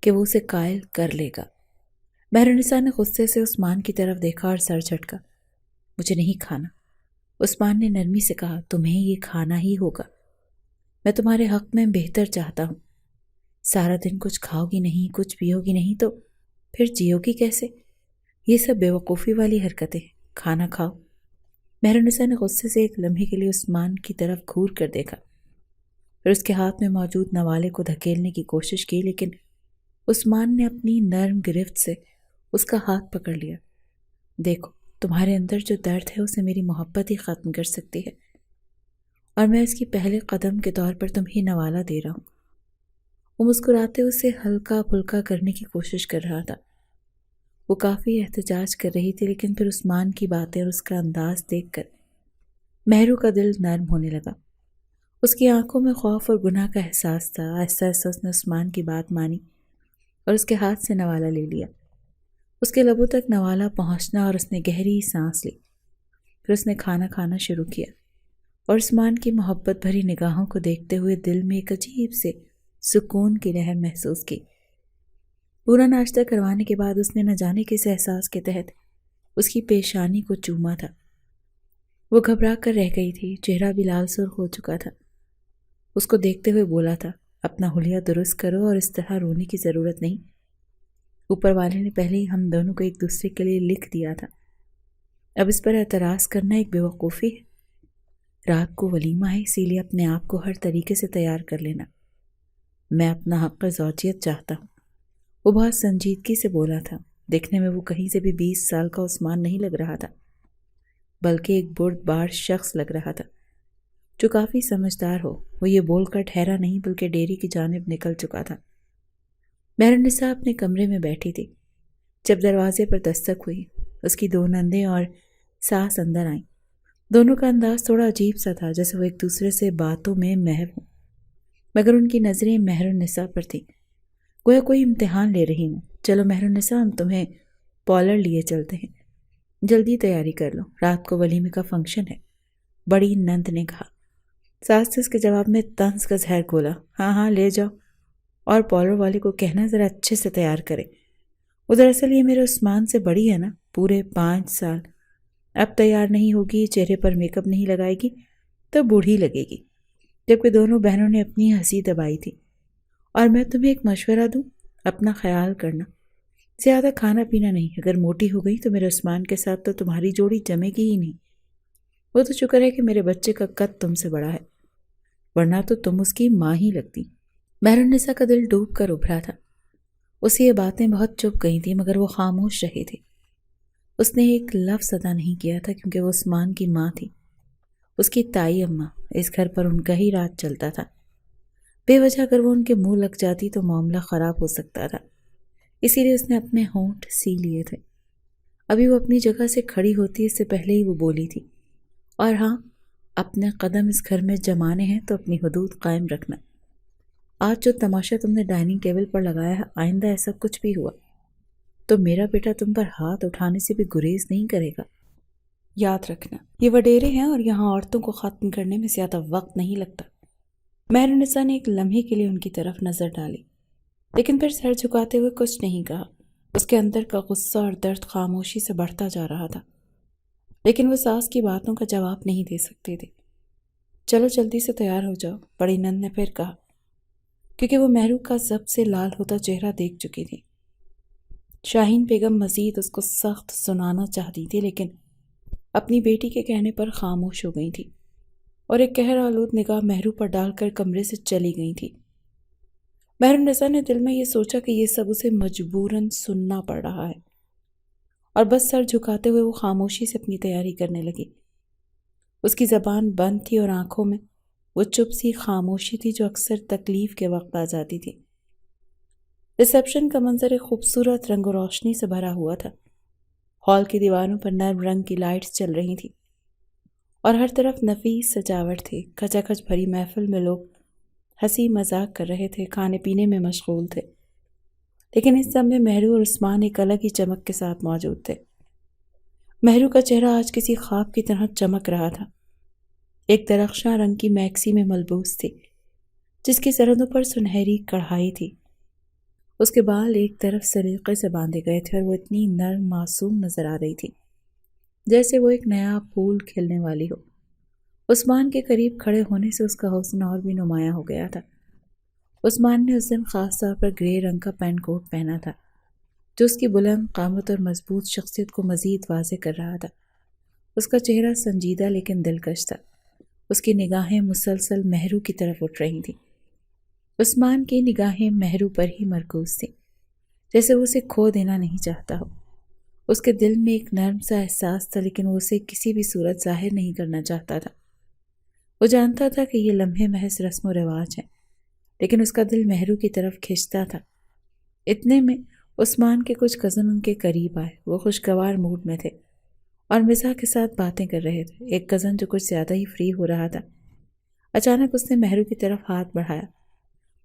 کہ وہ اسے قائل کر لے گا۔ مہرالنساء نے غصے سے عثمان کی طرف دیکھا اور سر جھٹکا۔ مجھے نہیں کھانا۔ عثمان نے نرمی سے کہا، تمہیں یہ کھانا ہی ہوگا۔ میں تمہارے حق میں بہتر چاہتا ہوں۔ سارا دن کچھ کھاؤ گی نہیں، کچھ پیو گی نہیں تو پھر جیو گی کیسے؟ یہ سب بیوقوفی والی حرکتیں۔ کھانا کھاؤ۔ مہرالنساء نے غصے سے ایک لمحے کے لیے عثمان کی طرف گھور کر دیکھا، پھر اس کے ہاتھ میں موجود نوالے کو دھکیلنے کی کوشش کی، لیکن عثمان نے اپنی نرم گرفت سے اس کا ہاتھ پکڑ لیا۔ دیکھو، تمہارے اندر جو درد ہے اسے میری محبت ہی ختم کر سکتی ہے، اور میں اس کی پہلے قدم کے طور پر تمہیں نوالا دے رہا ہوں۔ وہ مسکراتے اسے ہلکا پھلکا کرنے کی کوشش کر رہا تھا۔ وہ کافی احتجاج کر رہی تھی، لیکن پھر عثمان کی باتیں اور اس کا انداز دیکھ کر مہرو کا دل نرم ہونے لگا۔ اس کی آنکھوں میں خوف اور گناہ کا احساس تھا۔ آہستہ آہستہ اس نے عثمان کی بات مانی اور اس کے ہاتھ سے نوالا لے لیا۔ اس کے لبوں تک نوالا پہنچنا اور اس نے گہری سانس لی۔ پھر اس نے کھانا کھانا شروع کیا اور عثمان کی محبت بھری نگاہوں کو دیکھتے ہوئے دل میں ایک عجیب سے سکون کی لہر محسوس کی۔ پورا ناشتہ کروانے کے بعد اس نے نہ جانے کس احساس کے تحت اس کی پیشانی کو چوما تھا۔ وہ گھبرا کر رہ گئی تھی، چہرہ بھی لال سرخ ہو چکا تھا۔ اس کو دیکھتے ہوئے بولا تھا، اپنا حلیہ درست کرو اور اس طرح رونے کی ضرورت نہیں۔ اوپر والے نے پہلے ہی ہم دونوں کو ایک دوسرے کے لیے لکھ دیا تھا، اب اس پر اعتراض کرنا ایک بیوقوفی ہے۔ رات کو ولیمہ ہے، اسی لیے اپنے آپ کو ہر طریقے سے تیار کر لینا۔ میں اپنا حق زوجیت چاہتا ہوں۔ وہ بہت سنجیدگی سے بولا تھا، دیکھنے میں وہ کہیں سے بھی 20 سال کا عثمان نہیں لگ رہا تھا۔ بلکہ ایک بردبار شخص لگ رہا تھا جو کافی سمجھدار ہو۔ وہ یہ بول کر ٹھہرا نہیں بلکہ ڈیری کی جانب نکل چکا تھا۔ مہرالنساء اپنے کمرے میں بیٹھی تھی جب دروازے پر دستک ہوئی۔ اس کی 2 نندیں اور ساس اندر آئیں۔ دونوں کا انداز تھوڑا عجیب سا تھا، جیسے وہ ایک دوسرے سے باتوں میں محو ہوں، مگر ان کی نظریں مہرالنساء پر تھیں، گویا کوئی امتحان لے رہی ہوں۔ چلو مہرالنساء، ہم تمہیں پارلر لیے چلتے ہیں، جلدی تیاری کر لو، رات کو ولیمے کا فنکشن ہے، بڑی نند نے کہا۔ ساس اس کے جواب میں طنز کا زہر گھولا، ہاں ہاں لے جاؤ، اور پارلر والے کو کہنا ذرا اچھے سے تیار کرے۔ وہ دراصل یہ میرے عثمان سے بڑی ہے نا، پورے 5 سال۔ اب تیار نہیں ہوگی، چہرے پر میک اپ نہیں لگائے گی تو بوڑھی لگے گی۔ جبکہ دونوں بہنوں نے اپنی ہنسی دبائی تھی۔ اور میں تمہیں ایک مشورہ دوں، اپنا خیال کرنا، زیادہ کھانا پینا نہیں، اگر موٹی ہو گئی تو میرے عثمان کے ساتھ تو تمہاری جوڑی جمے گی ہی نہیں۔ وہ تو شکر ہے کہ میرے بچے کا قد تم سے بڑا ہے، ورنہ تو تم اس کی ماں ہی لگتی۔ مہرالنساء کا دل ڈوب کر ابھرا تھا۔ اسے یہ باتیں بہت چپ گئی تھیں، مگر وہ خاموش رہی تھی۔ اس نے ایک لفظ ادا نہیں کیا تھا کیونکہ وہ عثمان کی ماں تھی، اس کی تائی اماں۔ اس گھر پر ان کا ہی راج چلتا تھا۔ بے وجہ اگر وہ ان کے منہ لگ جاتی تو معاملہ خراب ہو سکتا تھا، اسی لیے اس نے اپنے ہونٹ سی لیے تھے۔ ابھی وہ اپنی جگہ سے کھڑی ہوتی اس سے پہلے ہی وہ بولی تھی، اور ہاں، اپنے قدم اس گھر میں جمانے ہیں تو اپنی حدود قائم رکھنا۔ آج جو تماشا تم نے ڈائننگ ٹیبل پر لگایا ہے، آئندہ ایسا کچھ بھی ہوا تو میرا بیٹا تم پر ہاتھ اٹھانے سے بھی گریز نہیں کرے گا۔ یاد رکھنا، یہ وڈیرے ہیں اور یہاں عورتوں کو ختم کرنے میں زیادہ وقت نہیں لگتا۔ مہرالنساء نے ایک لمحے کے لیے ان کی طرف نظر ڈالی، لیکن پھر سر جھکاتے ہوئے کچھ نہیں کہا۔ اس کے اندر کا غصہ اور درد خاموشی سے بڑھتا جا رہا تھا، لیکن وہ ساس کی باتوں کا جواب نہیں دے سکتے تھے۔ چلو جلدی سے تیار ہو جاؤ، بڑی نند نے پھر کہا، کیونکہ وہ مہرو کا سب سے لال ہوتا چہرہ دیکھ چکی تھی۔ شاہین بیگم مزید اس کو سخت سنانا چاہتی تھی، لیکن اپنی بیٹی کے کہنے پر خاموش ہو گئی تھی اور ایک قہر آلود نگاہ مہرو پر ڈال کر کمرے سے چلی گئی تھی۔ مہرالنساء نے دل میں یہ سوچا کہ یہ سب اسے مجبوراً سننا پڑ رہا ہے، اور بس سر جھکاتے ہوئے وہ خاموشی سے اپنی تیاری کرنے لگی۔ اس کی زبان بند تھی اور آنکھوں میں وہ چپ سی خاموشی تھی جو اکثر تکلیف کے وقت آ جاتی تھی۔ ریسیپشن کا منظر ایک خوبصورت رنگ و روشنی سے بھرا ہوا تھا۔ ہال کی دیواروں پر نرم رنگ کی لائٹس چل رہی تھی اور ہر طرف نفیس سجاوٹ تھی۔ کھچا کھچ بھری محفل میں لوگ ہنسی مذاق کر رہے تھے، کھانے پینے میں مشغول تھے، لیکن اس سب میں مہرو اور عثمان ایک الگ ہی چمک کے ساتھ موجود تھے۔ مہرو کا چہرہ آج کسی خواب کی طرح چمک رہا تھا۔ ایک درخشاں رنگ کی میکسی میں ملبوس تھی جس کی سرحدوں پر سنہری کڑھائی تھی۔ اس کے بال ایک طرف سلیقے سے باندھے گئے تھے اور وہ اتنی نرم معصوم نظر آ رہی تھی جیسے وہ ایک نیا پھول کھلنے والی ہو۔ عثمان کے قریب کھڑے ہونے سے اس کا حسن اور بھی نمایاں ہو گیا تھا۔ عثمان نے اس دن خاص طور پر گرے رنگ کا پینٹ کوٹ پہنا تھا جو اس کی بلند قامت اور مضبوط شخصیت کو مزید واضح کر رہا تھا۔ اس کا چہرہ سنجیدہ لیکن دلکش تھا۔ اس کی نگاہیں مسلسل مہرو کی طرف اٹھ رہی تھیں۔ عثمان کی نگاہیں مہرو پر ہی مرکوز تھیں، جیسے وہ اسے کھو دینا نہیں چاہتا ہو۔ اس کے دل میں ایک نرم سا احساس تھا، لیکن وہ اسے کسی بھی صورت ظاہر نہیں کرنا چاہتا تھا۔ وہ جانتا تھا کہ یہ لمحے محض رسم و رواج ہیں، لیکن اس کا دل مہرو کی طرف کھنچتا تھا۔ اتنے میں عثمان کے کچھ کزن ان کے قریب آئے۔ وہ خوشگوار موڈ میں تھے اور مزاح کے ساتھ باتیں کر رہے تھے۔ ایک کزن جو کچھ زیادہ ہی فری ہو رہا تھا، اچانک اس نے مہرو کی طرف ہاتھ بڑھایا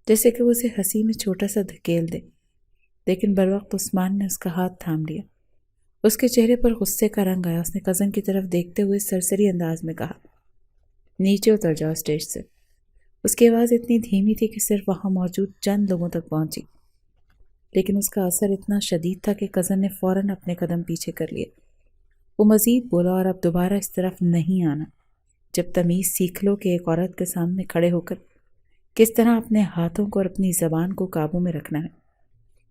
جیسے کہ وہ اسے ہنسی میں چھوٹا سا دھکیل دے، لیکن بروقت عثمان نے اس کا ہاتھ تھام لیا۔ اس کے چہرے پر غصے کا رنگ آیا۔ اس نے کزن کی طرف دیکھتے ہوئے سرسری انداز میں کہا، نیچے اتر جاؤ اسٹیج سے۔ اس کی آواز اتنی دھیمی تھی کہ صرف وہاں موجود چند لوگوں تک پہنچی، لیکن اس کا اثر اتنا شدید تھا کہ کزن نے فوراً اپنے قدم پیچھے کر لیے۔ وہ مزید بولا، اور اب دوبارہ اس طرف نہیں آنا۔ جب تمیز سیکھ لو کہ ایک عورت کے سامنے کھڑے ہو کر کس طرح اپنے ہاتھوں کو اور اپنی زبان کو قابو میں رکھنا ہے،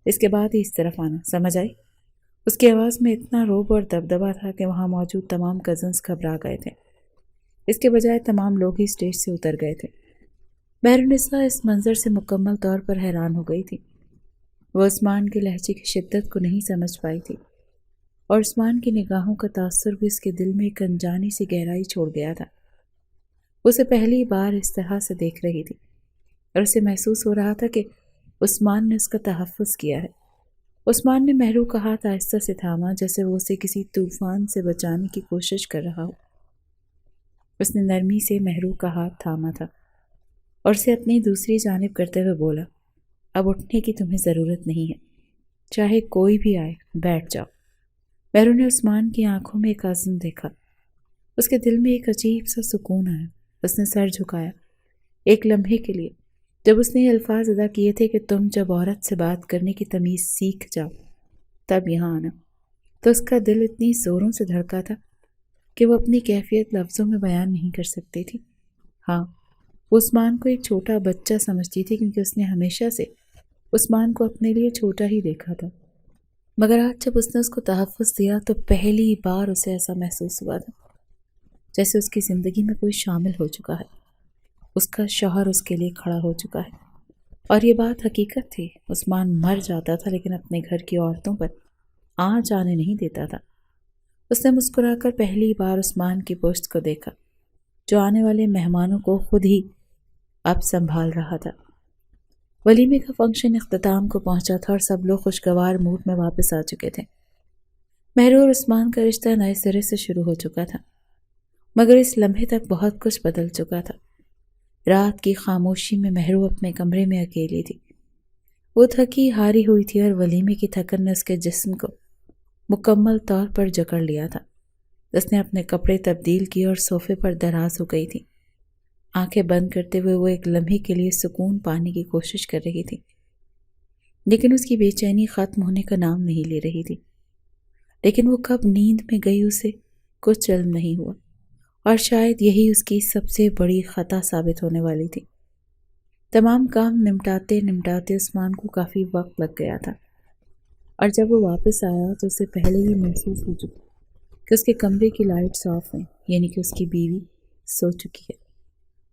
اس کے بعد ہی اس طرف آنا، سمجھ آئی؟ اس کی آواز میں اتنا روب اور دبدبا تھا کہ وہاں موجود تمام کزنز گھبرا گئے تھے۔ اس کے بجائے تمام لوگ ہی اسٹیج سے اتر گئے تھے۔ مہرالنساء اس منظر سے مکمل طور پر حیران ہو گئی تھی۔ وہ عثمان کے لہجے کی شدت کو نہیں سمجھ پائی تھی۔ اور عثمان کی نگاہوں کا تاثر بھی اس کے دل میں ایک انجانی سی گہرائی چھوڑ گیا تھا۔ اسے پہلی بار اس طرح سے دیکھ رہی تھی اور اسے محسوس ہو رہا تھا کہ عثمان نے اس کا تحفظ کیا ہے۔ عثمان نے مہرو کا ہاتھ آہستہ سے تھاما، جیسے وہ اسے کسی طوفان سے بچانے کی کوشش کر رہا ہو۔ اس نے نرمی سے مہرو کا ہاتھ تھاما تھا اور اسے اپنی دوسری جانب کرتے ہوئے بولا، اب اٹھنے کی تمہیں ضرورت نہیں ہے، چاہے کوئی بھی آئے، بیٹھ جاؤ۔ مہرو نے عثمان کی آنکھوں میں ایک عزم دیکھا۔ اس کے دل میں ایک عجیب سا سکون آیا۔ اس نے سر جھکایا۔ ایک لمحے کے لیے جب اس نے یہ الفاظ ادا کیے تھے کہ تم جب عورت سے بات کرنے کی تمیز سیکھ جاؤ تب یہاں آنا، تو اس کا دل اتنی زوروں سے دھڑکا تھا کہ وہ اپنی کیفیت لفظوں میں بیان نہیں کر سکتی تھی۔ ہاں، وہ عثمان کو ایک چھوٹا بچہ سمجھتی تھی، کیونکہ اس نے ہمیشہ سے عثمان کو اپنے لیے چھوٹا ہی دیکھا تھا، مگر آج جب اس نے اس کو تحفظ دیا تو پہلی بار اسے ایسا محسوس ہوا تھا جیسے اس کی زندگی میں کوئی شامل ہو چکا ہے، اس کا شوہر اس کے لیے کھڑا ہو چکا ہے۔ اور یہ بات حقیقت تھی، عثمان مر جاتا تھا لیکن اپنے گھر کی عورتوں پر آنچ آنے نہیں دیتا تھا۔ اس نے مسکرا کر پہلی بار عثمان کی پشت کو دیکھا، جو آنے والے مہمانوں کو خود ہی اب سنبھال رہا تھا۔ ولیمے کا فنکشن اختتام کو پہنچا تھا اور سب لوگ خوشگوار موڈ میں واپس آ چکے تھے۔ مہرو اور عثمان کا رشتہ نئے سرے سے شروع ہو چکا تھا، مگر اس لمحے تک بہت کچھ بدل چکا تھا۔ رات کی خاموشی میں مہرو اپنے کمرے میں اکیلی تھی۔ وہ تھکی ہاری ہوئی تھی اور ولیمے کی تھکن نے اس کے جسم کو مکمل طور پر جکڑ لیا تھا۔ اس نے اپنے کپڑے تبدیل کیے اور صوفے پر دراز ہو گئی تھی۔ آنکھیں بند کرتے ہوئے وہ ایک لمحے کے لیے سکون پانے کی کوشش کر رہی تھی، لیکن اس کی بے چینی ختم ہونے کا نام نہیں لے رہی تھی۔ لیکن وہ کب نیند میں گئی اسے کچھ علم نہیں ہوا، اور شاید یہی اس کی سب سے بڑی خطا ثابت ہونے والی تھی۔ تمام کام نمٹاتے نمٹاتے عثمان کو کافی وقت لگ گیا تھا، اور جب وہ واپس آیا تو اسے پہلے ہی محسوس ہو چکا کہ اس کے کمرے کی لائٹس آف ہیں، یعنی کہ اس کی بیوی سو چکی ہے۔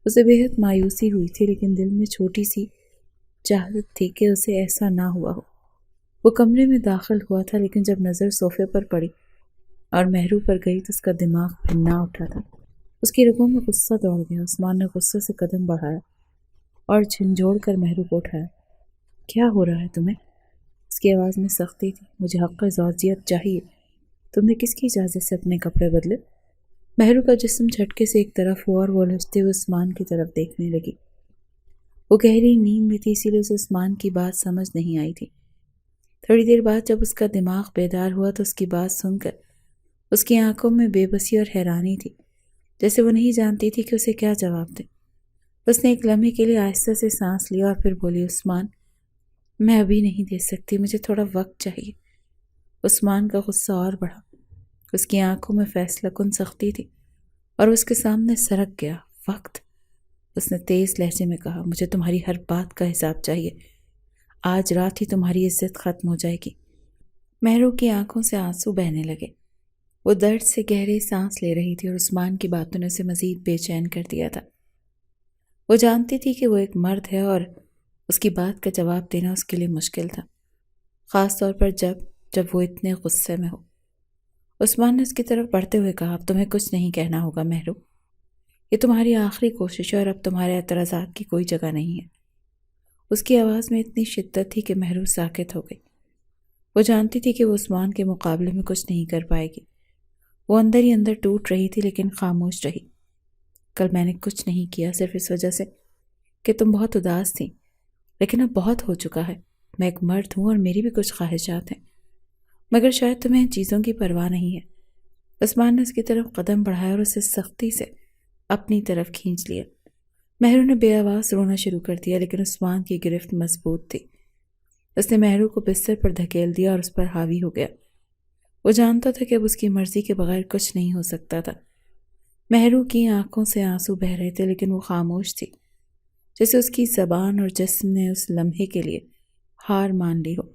اسے بے حد مایوسی ہوئی تھی، لیکن دل میں چھوٹی سی چاہت تھی کہ اسے ایسا نہ ہوا ہو۔ وہ کمرے میں داخل ہوا تھا، لیکن جب نظر صوفے پر پڑی اور مہرو پر گئی تو اس کا دماغ پھرنا اٹھا تھا۔ اس کی رگوں میں غصہ دوڑ گیا۔ عثمان نے غصے سے قدم بڑھایا اور جھنجھوڑ کر مہرو کو اٹھایا۔ کیا ہو رہا ہے تمہیں؟ اس کی آواز میں سختی تھی۔ مجھے حق زوجیت چاہیے۔ تم نے کس کی اجازت سے اپنے کپڑے بدلے؟ مہرو کا جسم جھٹکے سے ایک طرف ہوا اور وہ الجھتے ہوئے عثمان کی طرف دیکھنے لگی۔ وہ گہری نیند میں تھی، اسی لیے اسے عثمان کی بات سمجھ نہیں آئی تھی۔ تھوڑی دیر بعد جب اس کا دماغ بیدار ہوا تو اس کی بات سن کر اس کی آنکھوں میں بے بسی اور حیرانی تھی، جیسے وہ نہیں جانتی تھی کہ اسے کیا جواب دے۔ اس نے ایک لمحے کے لیے آہستہ سے سانس لیا اور پھر بولی، عثمان، میں ابھی نہیں دے سکتی، مجھے تھوڑا وقت چاہیے۔ عثمان کا غصہ اور بڑھا۔ اس کی آنکھوں میں فیصلہ کن سختی تھی اور اس کے سامنے سرک گیا۔ وقت؟ اس نے تیز لہجے میں کہا، مجھے تمہاری ہر بات کا حساب چاہیے۔ آج رات ہی تمہاری عزت ختم ہو جائے گی۔ مہرو کی آنکھوں سے آنسو بہنے لگے۔ وہ درد سے گہری سانس لے رہی تھی اور عثمان کی باتوں نے اسے مزید بے چین کر دیا تھا۔ وہ جانتی تھی کہ وہ ایک مرد ہے اور اس کی بات کا جواب دینا اس کے لیے مشکل تھا، خاص طور پر جب وہ اتنے غصے میں ہو۔ عثمان نے اس کی طرف بڑھتے ہوئے کہا، اب تمہیں کچھ نہیں کہنا ہوگا مہرو، یہ تمہاری آخری کوشش ہے اور اب تمہارے اعتراضات کی کوئی جگہ نہیں ہے۔ اس کی آواز میں اتنی شدت تھی کہ مہرو ساکت ہو گئی۔ وہ جانتی تھی کہ وہ عثمان کے مقابلے میں کچھ نہیں کر پائے گی۔ وہ اندر ہی اندر ٹوٹ رہی تھی لیکن خاموش رہی۔ کل میں نے کچھ نہیں کیا، صرف اس وجہ سے کہ تم بہت اداس تھی، لیکن اب بہت ہو چکا ہے۔ میں ایک مرد ہوں اور میری بھی کچھ خواہشات ہیں، مگر شاید تمہیں ان چیزوں کی پرواہ نہیں ہے۔ عثمان نے اس کی طرف قدم بڑھایا اور اسے سختی سے اپنی طرف کھینچ لیا۔ مہرو نے بے آواز رونا شروع کر دیا، لیکن عثمان کی گرفت مضبوط تھی۔ اس نے مہرو کو بستر پر دھکیل دیا اور اس پر حاوی ہو گیا۔ وہ جانتا تھا کہ اب اس کی مرضی کے بغیر کچھ نہیں ہو سکتا تھا۔ مہرو کی آنکھوں سے آنسو بہہ رہے تھے، لیکن وہ خاموش تھی، جیسے اس کی زبان اور جسم نے اس لمحے کے لیے ہار مان لی ہو۔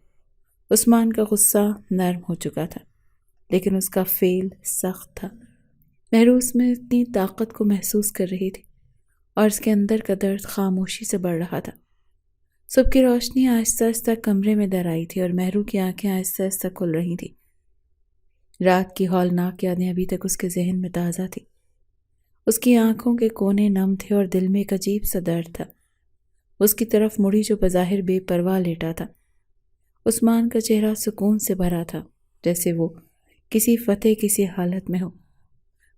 عثمان کا غصہ نرم ہو چکا تھا، لیکن اس کا فعل سخت تھا۔ مہرو اس میں اتنی طاقت کو محسوس کر رہی تھی اور اس کے اندر کا درد خاموشی سے بڑھ رہا تھا۔ صبح کی روشنی آہستہ آہستہ کمرے میں در آئی تھی اور مہرو کی آنکھیں آہستہ آہستہ کھل رہی تھیں۔ رات کی ہولناک یادیں ابھی تک اس کے ذہن میں تازہ تھی۔ اس کی آنکھوں کے کونے نم تھے اور دل میں ایک عجیب سا درد تھا۔ اس کی طرف مڑی جو بظاہر بے پرواہ لیٹا تھا۔ عثمان کا چہرہ سکون سے بھرا تھا، جیسے وہ کسی فتح کسی حالت میں ہو۔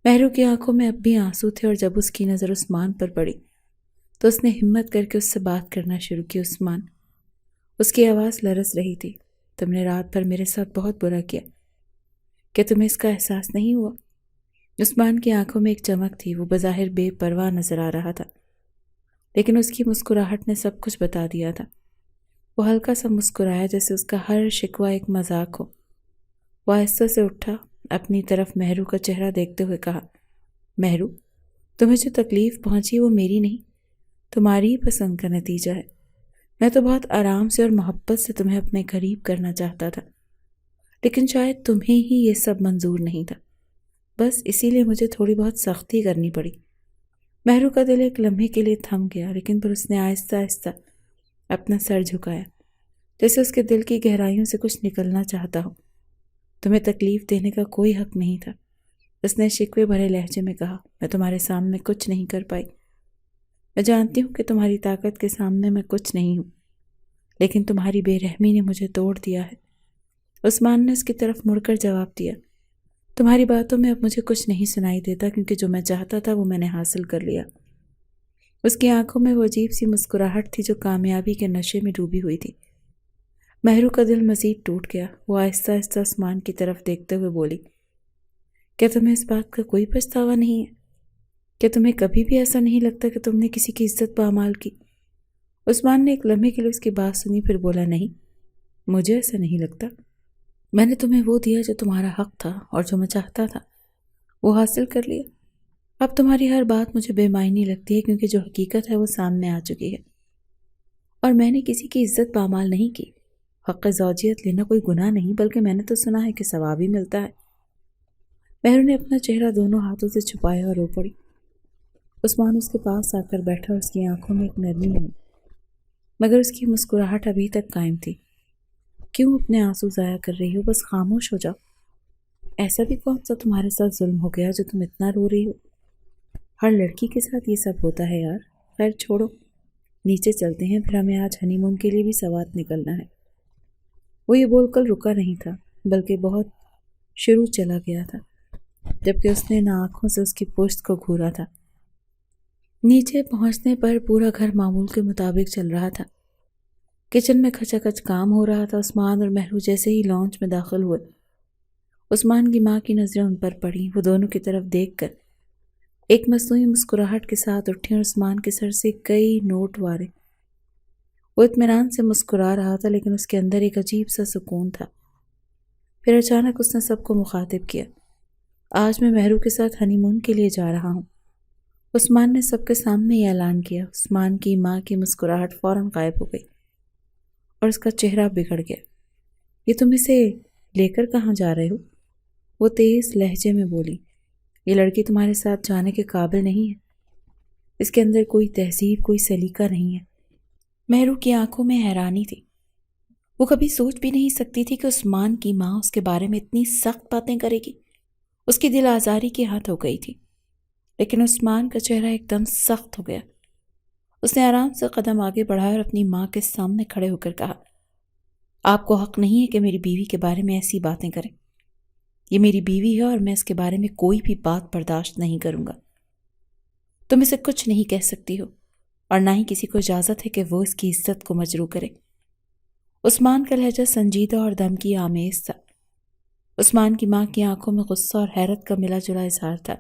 مہرو کی آنکھوں میں اب بھی آنسو تھے، اور جب اس کی نظر عثمان پر پڑی تو اس نے ہمت کر کے اس سے بات کرنا شروع کی۔ عثمان، اس کی آواز لرز رہی تھی، تم نے رات بھر میرے ساتھ بہت برا کیا، کیا تمہیں اس کا احساس نہیں ہوا؟ عثمان کی آنکھوں میں ایک چمک تھی، وہ بظاہر بے پرواہ نظر آ رہا تھا، لیکن اس کی مسکراہٹ نے سب کچھ بتا دیا تھا۔ وہ ہلکا سا مسکرایا، جیسے اس کا ہر شکوہ ایک مذاق ہو۔ وہ آہستہ سے اٹھا، اپنی طرف مہرو کا چہرہ دیکھتے ہوئے کہا، مہرو، تمہیں جو تکلیف پہنچی وہ میری نہیں، تمہاری ہی پسند کا نتیجہ ہے۔ میں تو بہت آرام سے اور محبت سے تمہیں اپنے قریب کرنا چاہتا تھا، لیکن شاید تمہیں ہی یہ سب منظور نہیں تھا، بس اسی لیے مجھے تھوڑی بہت سختی کرنی پڑی۔ مہرو کا دل ایک لمحے کے لیے تھم گیا، لیکن پھر اس نے آہستہ آہستہ اپنا سر جھکایا، جیسے اس کے دل کی گہرائیوں سے کچھ نکلنا چاہتا ہو۔ تمہیں تکلیف دینے کا کوئی حق نہیں تھا، اس نے شکوے بھرے لہجے میں کہا۔ میں تمہارے سامنے کچھ نہیں کر پائی، میں جانتی ہوں کہ تمہاری طاقت کے سامنے میں کچھ نہیں ہوں، لیکن تمہاری بے رحمی نے مجھے توڑ دیا ہے۔ عثمان نے اس کی طرف مڑ کر جواب دیا، تمہاری باتوں میں اب مجھے کچھ نہیں سنائی دیتا، کیونکہ جو میں چاہتا تھا وہ میں نے حاصل کر لیا۔ اس کی آنکھوں میں وہ عجیب سی مسکراہٹ تھی جو کامیابی کے نشے میں ڈوبی ہوئی تھی۔ مہرو کا دل مزید ٹوٹ گیا۔ وہ آہستہ آہستہ عثمان کی طرف دیکھتے ہوئے بولی، کیا تمہیں اس بات کا کوئی پچھتاوا نہیں ہے؟ کیا تمہیں کبھی بھی ایسا نہیں لگتا کہ تم نے کسی کی عزت پامال کی؟ عثمان نے ایک لمحے کے لیے اس کی بات سنی، پھر بولا، نہیں، مجھے ایسا نہیں لگتا۔ میں نے تمہیں وہ دیا جو تمہارا حق تھا، اور جو میں چاہتا تھا وہ حاصل کر لیا۔ اب تمہاری ہر بات مجھے بے معنی لگتی ہے، کیونکہ جو حقیقت ہے وہ سامنے آ چکی ہے، اور میں نے کسی کی عزت پامال نہیں کی۔ حق زوجیت لینا کوئی گناہ نہیں، بلکہ میں نے تو سنا ہے کہ ثواب ہی ملتا ہے۔ مہرو نے اپنا چہرہ دونوں ہاتھوں سے چھپایا اور رو پڑی۔ عثمان اس کے پاس آ کر بیٹھا، اور اس کی آنکھوں میں ایک نرمی ہوئی، مگر اس کی مسکراہٹ ابھی تک قائم تھی۔ کیوں اپنے آنسو ضائع کر رہی ہو؟ بس خاموش ہو جاؤ۔ ایسا بھی کون سا تمہارے ساتھ ظلم ہو گیا جو تم اتنا رو رہی ہو؟ ہر لڑکی کے ساتھ یہ سب ہوتا ہے یار۔ خیر چھوڑو، نیچے چلتے ہیں، پھر ہمیں آج ہنی مون کے لیے بھی سوات نکلنا ہے۔ وہ یہ بول کر رکا نہیں تھا، بلکہ بہت شروع چلا گیا تھا، جبکہ اس نے نہ آنکھوں سے اس کی پشت کو گھورا تھا۔ نیچے پہنچنے پر پورا گھر معمول کے مطابق چل رہا تھا۔ کچن میں کھچا کچ کام ہو رہا تھا۔ عثمان اور مہرو جیسے ہی لانچ میں داخل ہوئے، عثمان کی ماں کی نظریں ان پر پڑیں۔ وہ دونوں کی طرف دیکھ کر ایک مصنوعی مسکراہٹ کے ساتھ اٹھی، اور عثمان کے سر سے کئی نوٹ وارے۔ وہ اطمینان سے مسکرا رہا تھا، لیکن اس کے اندر ایک عجیب سا سکون تھا۔ پھر اچانک اس نے سب کو مخاطب کیا، آج میں مہرو کے ساتھ ہنی مون کے لیے جا رہا ہوں۔ عثمان نے سب کے سامنے یہ اعلان کیا۔ عثمان کی ماں کی مسکراہٹ فوراً غائب ہو گئی، اور اس کا چہرہ بگڑ گیا۔ یہ تم اسے لے کر کہاں جا رہے ہو؟ وہ تیز لہجے میں بولی، یہ لڑکی تمہارے ساتھ جانے کے قابل نہیں ہے، اس کے اندر کوئی تہذیب، کوئی سلیقہ نہیں ہے۔ مہرو کی آنکھوں میں حیرانی تھی۔ وہ کبھی سوچ بھی نہیں سکتی تھی کہ عثمان کی ماں اس کے بارے میں اتنی سخت باتیں کرے گی۔ اس کی دل آزاری کی حد ہو گئی تھی، لیکن عثمان کا چہرہ ایک دم سخت ہو گیا۔ اس نے آرام سے قدم آگے بڑھایا اور اپنی ماں کے سامنے کھڑے ہو کر کہا، آپ کو حق نہیں ہے کہ میری بیوی کے بارے میں ایسی باتیں کریں۔ یہ میری بیوی ہے، اور میں اس کے بارے میں کوئی بھی بات برداشت نہیں کروں گا۔ تم اسے کچھ نہیں کہہ سکتی ہو، اور نہ ہی کسی کو اجازت ہے کہ وہ اس کی عزت کو مجروح کرے۔ عثمان کا لہجہ سنجیدہ اور دھمکی آمیز تھا۔ عثمان کی ماں کی آنکھوں میں غصہ اور حیرت کا ملا جلا اظہار تھا،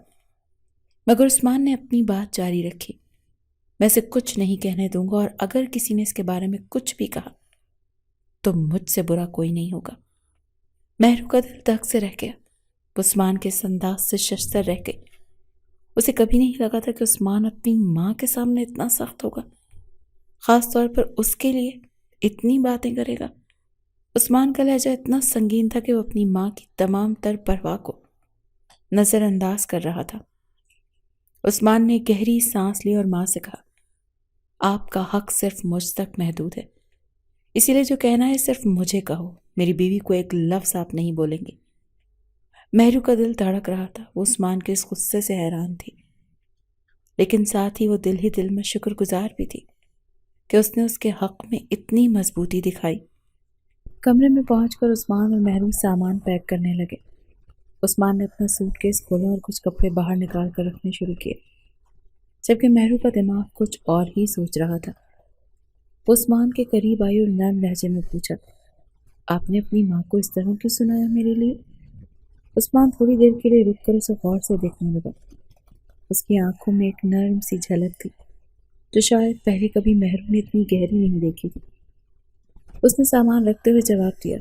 مگر عثمان نے اپنی بات جاری رکھی، میں اسے کچھ نہیں کہنے دوں گا، اور اگر کسی نے اس کے بارے میں کچھ بھی کہا تو مجھ سے برا کوئی نہیں ہوگا۔ مہرو کا دل دھک سے رہ گیا۔ عثمان کے اس انداز سے ششدر رہ گئی۔ اسے کبھی نہیں لگا تھا کہ عثمان اپنی ماں کے سامنے اتنا سخت ہوگا، خاص طور پر اس کے لیے اتنی باتیں کرے گا۔ عثمان کا لہجہ اتنا سنگین تھا کہ وہ اپنی ماں کی تمام تر پرواہ کو نظر انداز کر رہا تھا۔ عثمان نے گہری سانس لی اور ماں سے کہا، آپ کا حق صرف مجھ تک محدود ہے، اسی لیے جو کہنا ہے صرف مجھے کہو، میری بیوی کو ایک لفظ آپ نہیں بولیں گے۔ مہرو کا دل دھڑک رہا تھا، وہ عثمان کے اس غصے سے حیران تھی، لیکن ساتھ ہی وہ دل ہی دل میں شکر گزار بھی تھی کہ اس نے اس کے حق میں اتنی مضبوطی دکھائی۔ کمرے میں پہنچ کر عثمان اور مہرو سامان پیک کرنے لگے۔ عثمان نے اپنا سوٹ کیس کھولا اور کچھ کپڑے باہر نکال کر رکھنے شروع کیے، جبکہ مہرو کا دماغ کچھ اور ہی سوچ رہا تھا۔ وہ عثمان کے قریب آئی اور نرم لہجے میں پوچھا، آپ نے اپنی ماں کو اس طرح کیوں سنایا میرے لیے؟ عثمان تھوڑی دیر کے لیے رک کر اسے غور سے دیکھنے لگا۔ اس کی آنکھوں میں ایک نرم سی جھلک تھی جو شاید پہلے کبھی مہرو نے اتنی گہری نہیں دیکھی تھی۔ اس نے سامان رکھتے ہوئے جواب دیا،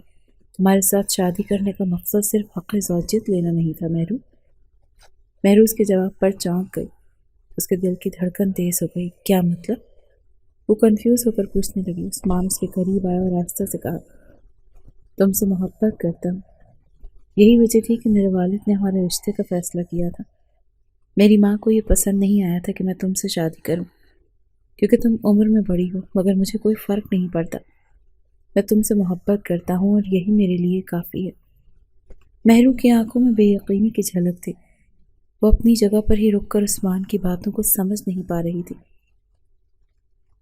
تمہارے ساتھ شادی کرنے کا مقصد صرف حق زوجیت لینا نہیں تھا مہرو۔ مہرو اس کے جواب پر چونک گئی، اس کے دل کی دھڑکن تیز ہو گئی۔ کیا مطلب؟ وہ کنفیوز ہو کر پوچھنے لگی۔ عثمان اس کے قریب آیا اور آہستہ سے کہا، تم سے محبت کرتا ہوں، یہی وجہ تھی کہ میرے والد نے ہمارے رشتے کا فیصلہ کیا تھا۔ میری ماں کو یہ پسند نہیں آیا تھا کہ میں تم سے شادی کروں، کیونکہ تم عمر میں بڑی ہو، مگر مجھے کوئی فرق نہیں پڑتا، میں تم سے محبت کرتا ہوں اور یہی میرے لیے کافی ہے۔ مہرو کی آنکھوں میں بے یقینی کی جھلک تھی، وہ اپنی جگہ پر ہی رک کر عثمان کی باتوں کو سمجھ نہیں پا رہی تھی۔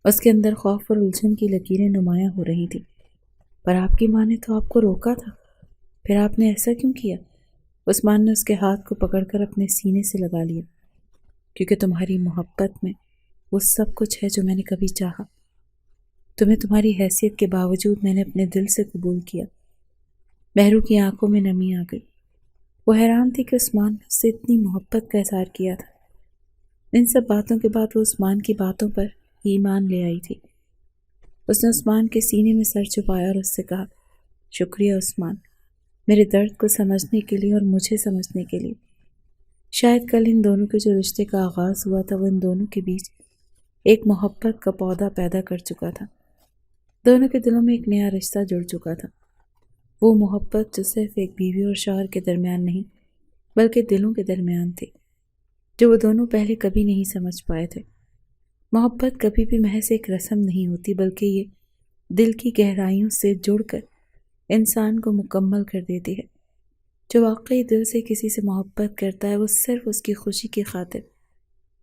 اس کے اندر خوف اور الجھن کی لکیریں نمایاں ہو رہی تھی۔ پر آپ کی ماں نے تو آپ کو روکا تھا، پھر آپ نے ایسا کیوں کیا؟ عثمان نے اس کے ہاتھ کو پکڑ کر اپنے سینے سے لگا لیا، کیونکہ تمہاری محبت میں وہ سب کچھ ہے جو میں نے کبھی چاہا۔ تمہیں تمہاری حیثیت کے باوجود میں نے اپنے دل سے قبول کیا۔ مہرو کی آنکھوں میں نمی آ گئی، وہ حیران تھی کہ عثمان نے اس سے اتنی محبت کا اظہار کیا تھا۔ ان سب باتوں کے بعد وہ عثمان کی باتوں پر ایمان لے آئی تھی۔ اس نے عثمان کے سینے میں سر چھپایا اور اس سے کہا، شکریہ عثمان، میرے درد کو سمجھنے کے لیے اور مجھے سمجھنے کے لیے۔ شاید کل ان دونوں کے جو رشتے کا آغاز ہوا تھا وہ ان دونوں کے بیچ ایک محبت کا پودا پیدا کر چکا تھا۔ دونوں کے دلوں میں ایک نیا رشتہ جڑ چکا تھا، وہ محبت جو صرف ایک بیوی اور شوہر کے درمیان نہیں بلکہ دلوں کے درمیان تھی، جو وہ دونوں پہلے کبھی نہیں سمجھ پائے تھے۔ محبت کبھی بھی محض ایک رسم نہیں ہوتی، بلکہ یہ دل کی گہرائیوں سے جڑ کر انسان کو مکمل کر دیتی ہے۔ جو واقعی دل سے کسی سے محبت کرتا ہے وہ صرف اس کی خوشی کی خاطر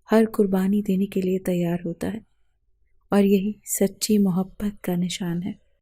ہر قربانی دینے کے لیے تیار ہوتا ہے، اور یہی سچی محبت کا نشان ہے۔